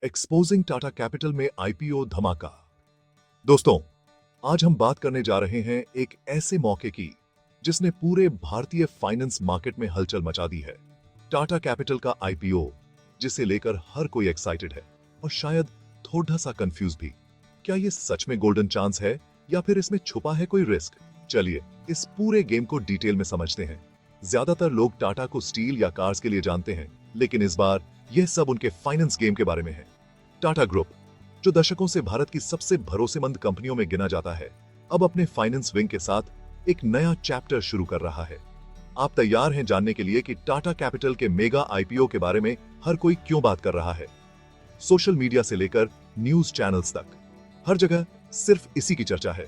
Exposing Tata capital में IPO धमाका। दोस्तों, आज हम बात करने जा रहे हैं एक ऐसे मौके की जिसने पूरे भारतीय फाइनेंस मार्केट में हलचल मचा दी है। टाटा कैपिटल का आईपीओ, जिसे लेकर हर कोई एक्साइटेड है और शायद थोड़ा सा कंफ्यूज भी। क्या ये सच में गोल्डन चांस है या फिर इसमें छुपा है कोई रिस्क? चलिए इस पूरे गेम को डिटेल में समझते हैं। ज्यादातर लोग टाटा को स्टील या कार्स के लिए जानते हैं, लेकिन इस बार यह सब उनके फाइनेंस गेम के बारे में है। टाटा ग्रुप, जो दशकों से भारत की सबसे भरोसेमंद कंपनियों में गिना जाता है, अब अपने फाइनेंस विंग के साथ एक नया चैप्टर शुरू कर रहा है। आप तैयार हैं जानने के लिए कि टाटा कैपिटल के मेगा आईपीओ के बारे में हर कोई क्यों बात कर रहा है? सोशल मीडिया से लेकर न्यूज चैनल्स तक, हर जगह सिर्फ इसी की चर्चा है।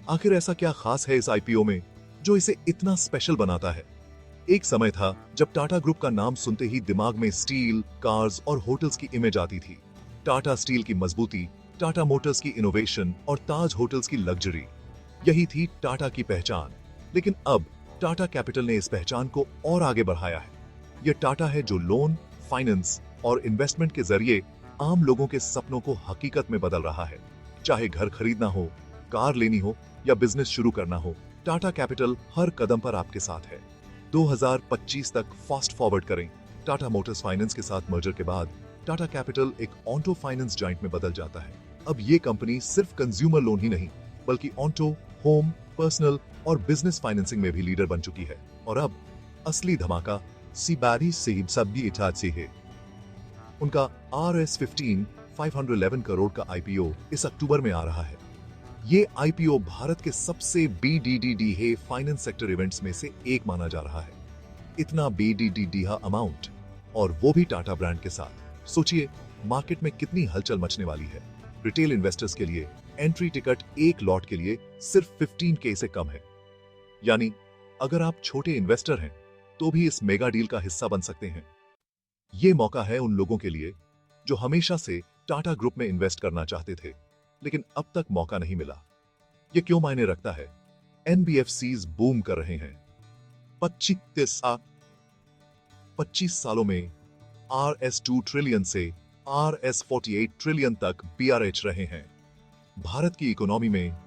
आखिर ऐसा क्या खास है इस आईपीओ में जो इसे इतना स्पेशल बनाता है? एक समय था जब टाटा ग्रुप का नाम सुनते ही दिमाग में स्टील, कार्स और होटल्स की इमेज आती थी। टाटा स्टील की मजबूती, टाटा मोटर्स की इनोवेशन और ताज होटल्स की लग्जरी, यही थी टाटा की पहचान। लेकिन अब टाटा कैपिटल ने इस पहचान को और आगे बढ़ाया है। यह टाटा है जो लोन, फाइनेंस और इन्वेस्टमेंट के जरिए आम लोगों के सपनों को हकीकत में बदल रहा है। चाहे घर खरीदना हो, कार लेनी हो या बिजनेस शुरू करना हो, टाटा कैपिटल हर कदम पर आपके साथ है। 2025 तक फास्ट फॉरवर्ड करें। टाटा मोटर्स फाइनेंस के साथ मर्जर के बाद टाटा कैपिटल एक ऑटो फाइनेंस जाइंट में बदल जाता है। अब ये कंपनी सिर्फ कंज्यूमर लोन ही नहीं, बल्कि ऑटो, होम, पर्सनल और बिजनेस फाइनेंसिंग में भी लीडर बन चुकी है। और अब असली धमाका सीबारी सेब सब्जी इटाच से है। उनका RS15 511 करोड़ का आईपीओ इस अक्टूबर में आ रहा है। ये आईपीओ भारत के सबसे BDDD है फाइनेंस सेक्टर इवेंट्स में से एक माना जा रहा है। इतना BDDD अमाउंट, और वो भी टाटा ब्रांड के साथ। सोचिए मार्केट में कितनी हलचल मचने वाली है। रिटेल इन्वेस्टर्स के लिए एंट्री टिकट एक लॉट के लिए सिर्फ 15K से कम है। यानी अगर आप छोटे इन्वेस्टर हैं तो भी इस मेगा डील का हिस्सा बन सकते हैं। ये मौका है उन लोगों के लिए जो हमेशा से टाटा ग्रुप में इन्वेस्ट करना चाहते थे, लेकिन अब तक मौका नहीं मिला। ये क्यों मायने रखता है? NBFCs बूम कर रहे हैं। 25 सालों में RS2 ट्रिलियन से RS48 ट्रिलियन तक BRH रहे हैं। भारत की इकोनॉमी में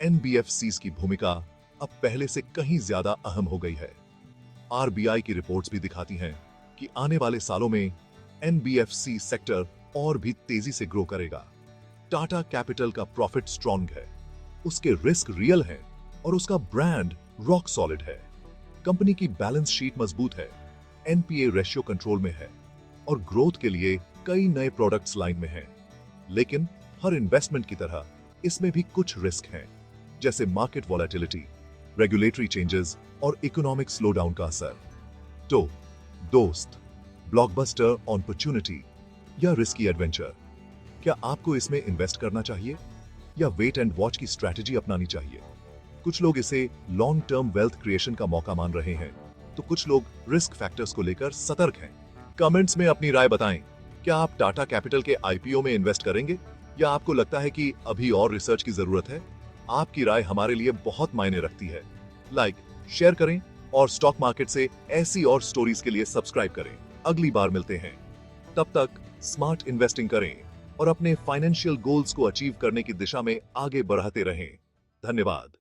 NBFCs की भूमिका अब पहले से कहीं ज्यादा अहम हो गई है। RBI की रिपोर्ट्स भी दिखाती हैं कि आने वाले सालों में NBFC सेक्टर और भी तेजी से ग्रो करेगा। टाटा कैपिटल का प्रॉफिट स्ट्रॉन्ग है, उसके रिस्क रियल है और उसका ब्रांड रॉक सॉलिड है। कंपनी की बैलेंस शीट मजबूत है, NPA रेशियो कंट्रोल में है और ग्रोथ के लिए कई नए प्रोडक्ट्स लाइन में हैं। लेकिन हर इन्वेस्टमेंट की तरह इसमें भी कुछ रिस्क हैं, जैसे मार्केट वॉलेटिलिटी, रेगुलेटरी चेंजेस और इकोनॉमिक स्लोडाउन का असर। तो दोस्त, ब्लॉकबस्टर अपॉर्चुनिटी या रिस्की एडवेंचर, क्या आपको इसमें इन्वेस्ट करना चाहिए या वेट एंड वॉच की स्ट्रैटेजी अपनानी चाहिए? कुछ लोग इसे लॉन्ग टर्म वेल्थ क्रिएशन का मौका मान रहे हैं, तो कुछ लोग रिस्क फैक्टर्स को लेकर सतर्क हैं। कमेंट्स में अपनी राय बताएं। क्या आप टाटा कैपिटल के आईपीओ में इन्वेस्ट करेंगे या आपको लगता है कि अभी और रिसर्च की जरूरत है? आपकी राय हमारे लिए बहुत मायने रखती है। लाइक, शेयर करें और स्टॉक मार्केट से ऐसी और स्टोरीज के लिए सब्सक्राइब करें। अगली बार मिलते हैं। तब तक स्मार्ट इन्वेस्टिंग करें और अपने फाइनेंशियल गोल्स को अचीव करने की दिशा में आगे बढ़ाते रहें। धन्यवाद।